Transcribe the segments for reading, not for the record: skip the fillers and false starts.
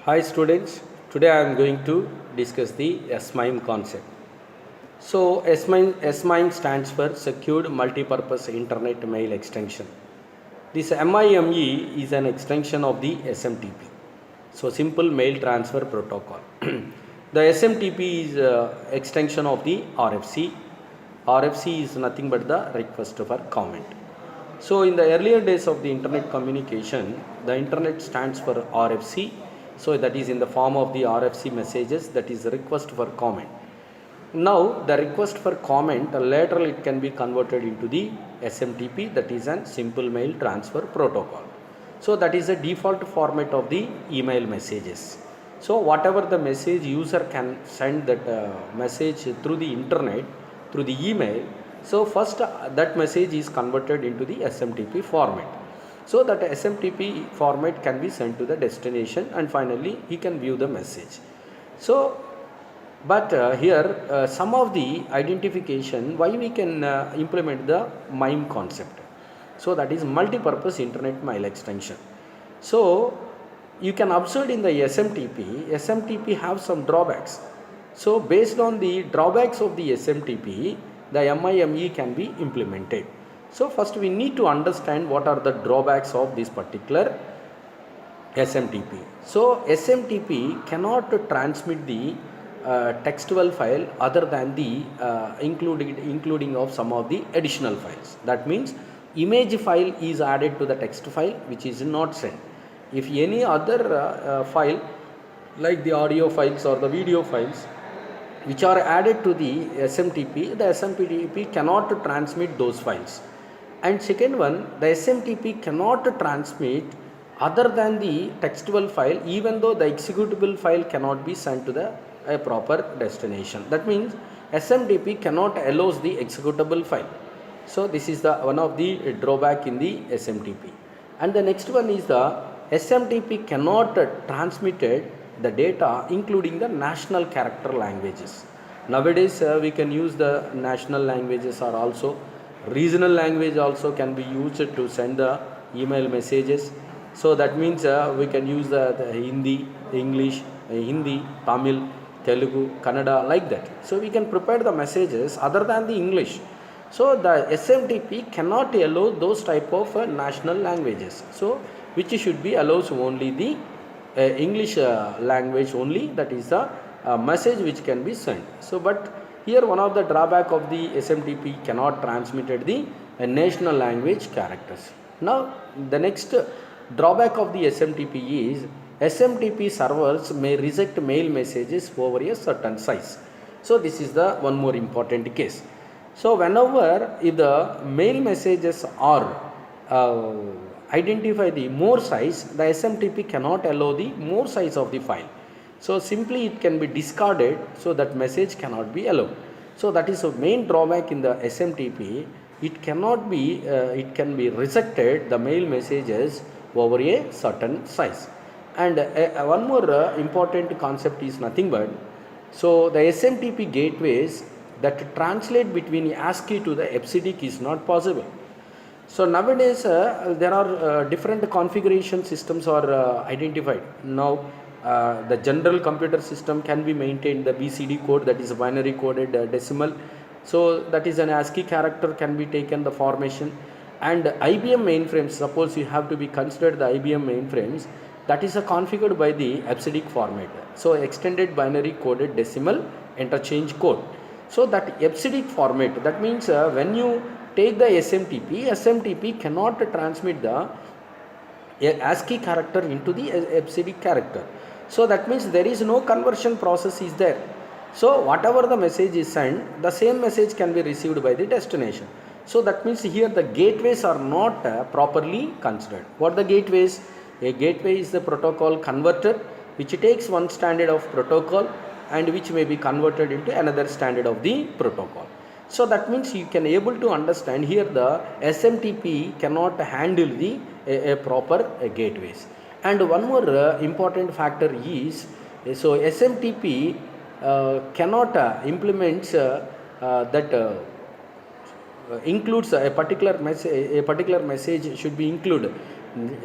Hi students, today I am going to discuss the SMIME concept. So SMIME stands for Secured Multipurpose Internet Mail Extension. This MIME is an extension of the SMTP. So Simple Mail Transfer Protocol. The SMTP is extension of the RFC. RFC is nothing but the request for comment. So in the earlier days of the internet communication, the internet stands for RFC. So that is in the form of the RFC messages, that is request for comment. Now the request for comment later it can be converted into the SMTP, that is an simple mail transfer protocol. So that is the default format of the email messages. So whatever the message user can send that message through the internet, through the email. So first that message is converted into the SMTP format. So that SMTP format can be sent to the destination and finally he can view the message. So but here some of the identification why we can implement the MIME concept. So that is multi-purpose internet mail extension. So you can observe in the SMTP have some drawbacks. So based on the drawbacks of the SMTP, the MIME can be implemented. So first we need to understand what are the drawbacks of this particular SMTP. So SMTP cannot transmit the textual file other than the including of some of the additional files. That means image file is added to the text file which is not sent. If any other file like the audio files or the video files which are added to the SMTP cannot transmit those files. And second one, the SMTP cannot transmit other than the textual file, even though the executable file cannot be sent to a proper destination. That means SMTP cannot allow the executable file. So this is the one of the drawback in the SMTP. And the next one is the SMTP cannot transmitted the data including the national character languages. Nowadays we can use the national languages, or also regional language also can be used to send the email messages. So that means we can use the Hindi, English, Hindi, Tamil, Telugu, Kannada, like that. So we can prepare the messages other than the English. So the SMTP cannot allow those type of national languages. So which should be allows only the English language only, that is the message which can be sent. So but here one of the drawback of the SMTP cannot transmitted the national language characters. Now the next drawback of the SMTP is SMTP servers may reject mail messages over a certain size. So this is the one more important case. So whenever if the mail messages are identify the more size, the SMTP cannot allow the more size of the file. So simply it can be discarded, so that message cannot be allowed. So that is a main drawback in the SMTP. It cannot be, it can be rejected the mail messages over a certain size. And one more important concept is nothing but, so the SMTP gateways that translate between ASCII to the EBCDIC is not possible. So nowadays there are different configuration systems are identified. Now the general computer system can be maintained the BCD code, that is binary coded decimal. So that is an ASCII character can be taken the formation. And IBM mainframes, suppose you have to be considered the IBM mainframes, that is configured by the EBCDIC format. So extended binary coded decimal interchange code. So that EBCDIC format, that means when you take the SMTP cannot transmit the ASCII character into the EBCDIC character. So that means there is no conversion process is there. So whatever the message is sent, the same message can be received by the destination. So that means here the gateways are not properly considered. What are the gateways? A gateway is the protocol converter which takes one standard of protocol and which may be converted into another standard of the protocol. So that means you can able to understand here the SMTP cannot handle the proper gateways. And one more important factor is, so SMTP cannot implement that includes a particular message should be included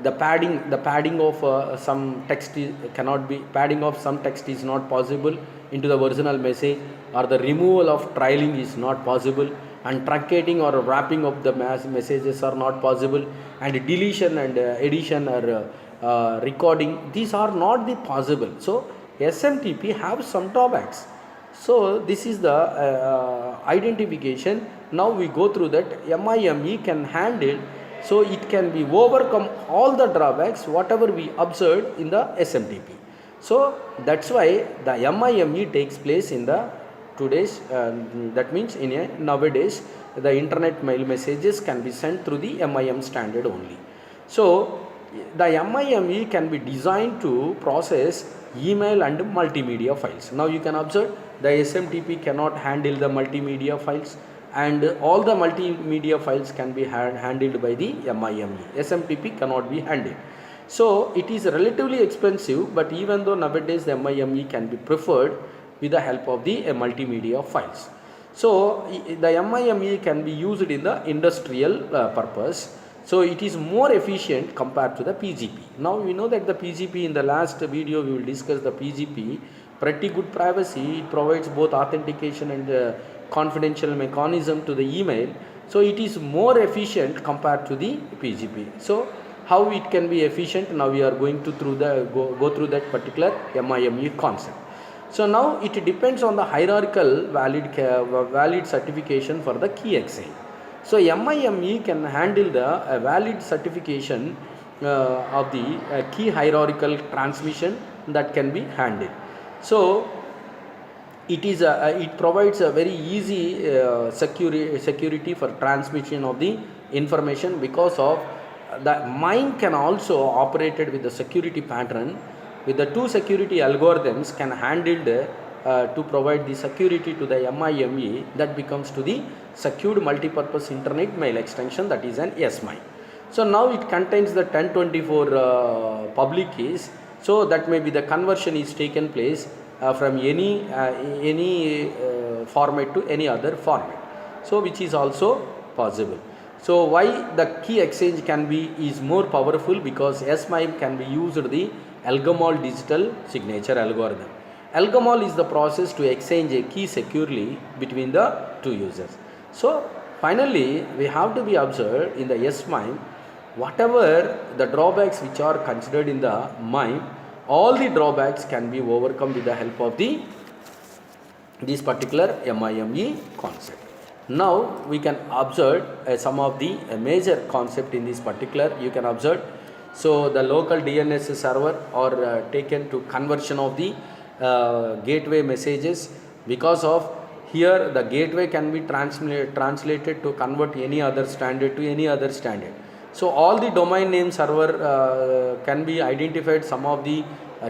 the padding of some text cannot be, padding of some text is not possible into the original message, or the removal of trailing is not possible, and truncating or wrapping of the messages are not possible, and deletion and addition or recording, these are not the possible. So SMTP have some drawbacks. So this is the identification. Now we go through that. MIME can handle, so it can be overcome all the drawbacks whatever we observed in the SMTP. So that's why the MIME takes place in the today's, that means in a nowadays the internet mail messages can be sent through the MIM standard only. So the MIME can be designed to process email and multimedia files. Now you can observe the SMTP cannot handle the multimedia files, and all the multimedia files can be handled by the MIME. SMTP cannot be handled. So it is relatively expensive, but even though nowadays the MIME can be preferred with the help of the multimedia files. So the MIME can be used in the industrial purpose. So it is more efficient compared to the PGP. Now we know that the PGP, in the last video we will discuss the PGP, pretty good privacy. It provides both authentication and confidential mechanism to the email. So it is more efficient compared to the PGP. So how it can be efficient, now we are going to go through that particular MIME concept. So now it depends on the hierarchical valid certification for the key exchange. So MIME can handle the valid certification of the key hierarchical transmission that can be handled. So it provides a very easy security for transmission of the information, because of the Mime can also operated with the security pattern with the two security algorithms can handle to provide the security to the MIME, that becomes to the secured multipurpose internet mail extension, that is an SMIME. So now it contains the 1024 public keys, so that may be the conversion is taken place from any format to any other format, so which is also possible. So why the key exchange is more powerful, because SMIME can be used the Algomol digital signature algorithm. Algomol is the process to exchange a key securely between the two users. So finally we have to be observed in the SMIME, whatever the drawbacks which are considered in the MIME, all the drawbacks can be overcome with the help of this particular MIME concept. Now we can observe some of the major concept in this particular. You can observe, so the local DNS server are taken to conversion of the gateway messages, because of here the gateway can be translated to convert any other standard to any other standard. So all the domain name server can be identified some of the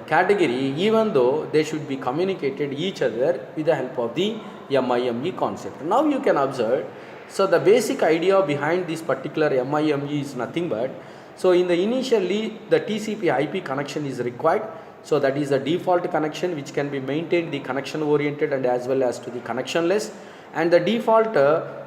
category, even though they should be communicated each other with the help of the MIME concept. Now you can observe, so the basic idea behind this particular MIME is nothing but, so in the initially the TCP IP connection is required. So that is the default connection which can be maintained the connection oriented and as well as to the connectionless, and the default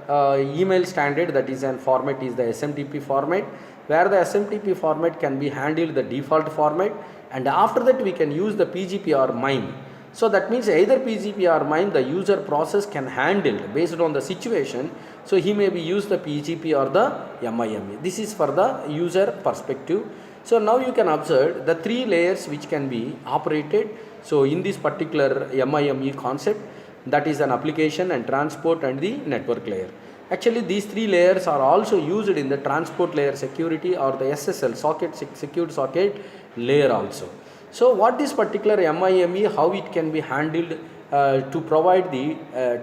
email standard, that is an format, is the SMTP format, where the SMTP format can be handled the default format, and after that we can use the PGP or MIME. So that means either PGP or MIME the user process can handle based on the situation. So he may be use the PGP or the MIME. This is for the user perspective. So now you can observe the three layers which can be operated. So in this particular MIME concept, that is an application and transport and the network layer. Actually these three layers are also used in the transport layer security or the SSL socket secured socket layer also. So what this particular MIME, how it can be handled to provide the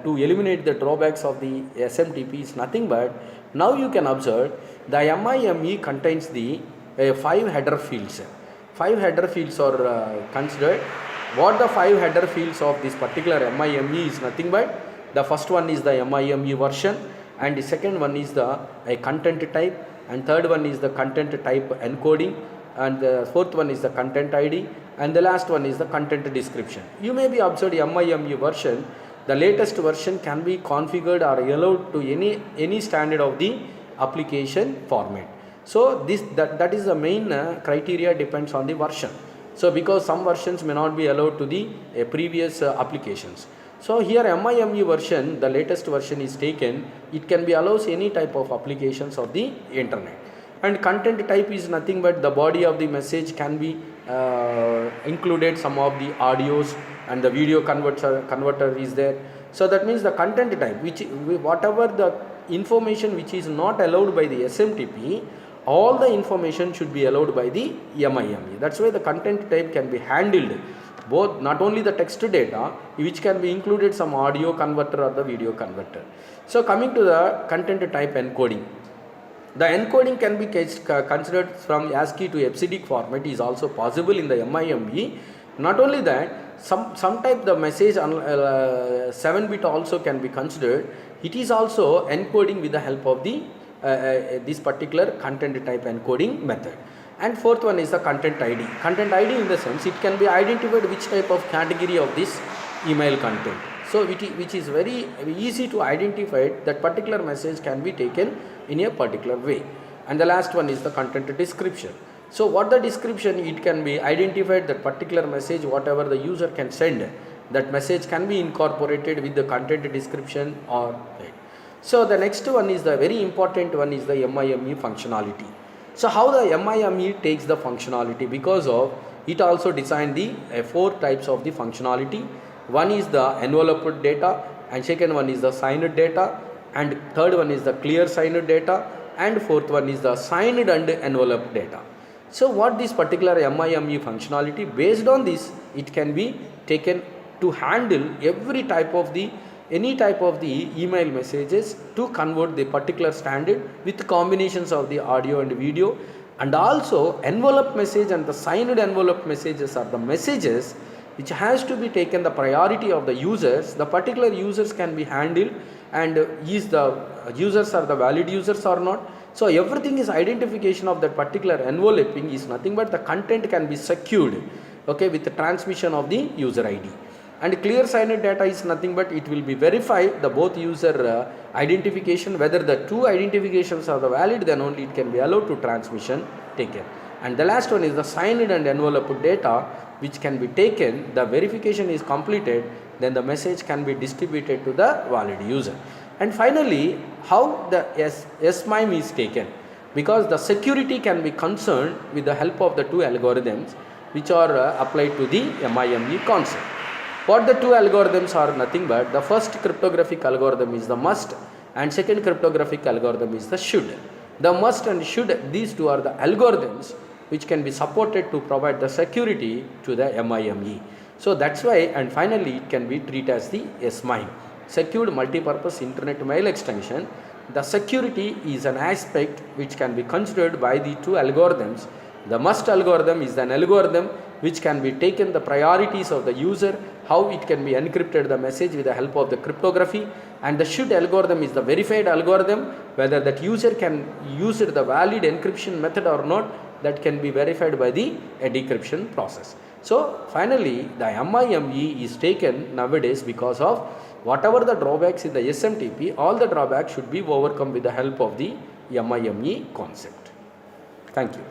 to eliminate the drawbacks of the SMTP is nothing but, now you can observe the MIME contains the 5 header fields. 5 header fields are considered. What the 5 header fields of this particular MIME is nothing but, the first one is the MIME version, and the second one is the content type, and third one is the content type encoding, and the fourth one is the content ID, and the last one is the content description. You may be observed MIME version, the latest version can be configured or allowed to any standard of the application format. So that is the main criteria depends on the version. So because some versions may not be allowed to the previous applications. So here MIME version, the latest version is taken, it can be allows any type of applications of the internet. And content type is nothing but the body of the message can be included some of the audios, and the video converter is there. So that means the content type, which whatever the information which is not allowed by the SMTP, all the information should be allowed by the MIME. That's why the content type can be handled, both not only the text data, which can be included some audio converter or the video converter. So coming to the content type encoding. The encoding can be considered from ASCII to EBCDIC format is also possible in the MIME. Not only that, some type the message 7-bit also can be considered. It is also encoding with the help of the this particular content type encoding method. And fourth one is the content ID. Content ID in the sense it can be identified which type of category of this email content. So which is very easy to identify that particular message can be taken in a particular way. And the last one is the content description. So what the description, it can be identified that particular message whatever the user can send, that message can be incorporated with the content description or right. So the next one is the very important one is the MIME functionality. So how the MIME takes the functionality, because of it also designed the 4 types of the functionality. One is the enveloped data, and second one is the signed data, and third one is the clear signed data, and fourth one is the signed and enveloped data. So what this particular MIME functionality, based on this it can be taken to handle any type of the email messages to convert the particular standard with combinations of the audio and video. And also envelope message and the signed envelope messages are the messages which has to be taken the priority of the users. The particular users can be handled, and is the users are the valid users or not. So everything is identification of that particular enveloping is nothing but the content can be secured, okay, with the transmission of the user ID. And clear signed data is nothing but it will be verify the both user identification, whether the two identifications are the valid, then only it can be allowed to transmission taken. And the last one is the signed and enveloped data, which can be taken, the verification is completed, then the message can be distributed to the valid user. And finally, how the SMIME is taken, because the security can be concerned with the help of the 2 algorithms which are applied to the MIME concept. What the 2 algorithms are nothing but the first cryptographic algorithm is the must, and second cryptographic algorithm is the should. The must and should, these 2 are the algorithms which can be supported to provide the security to the MIME. So that's why, and finally it can be treated as the SMIME, Secured Multipurpose Internet Mail Extension. The security is an aspect which can be considered by the 2 algorithms. The must algorithm is an algorithm which can be taken the priorities of the user, how it can be encrypted the message with the help of the cryptography, and the should algorithm is the verified algorithm, whether that user can use the valid encryption method or not, that can be verified by the decryption process. So finally the MIME is taken nowadays because of whatever the drawbacks in the SMTP, all the drawbacks should be overcome with the help of the MIME concept. Thank you.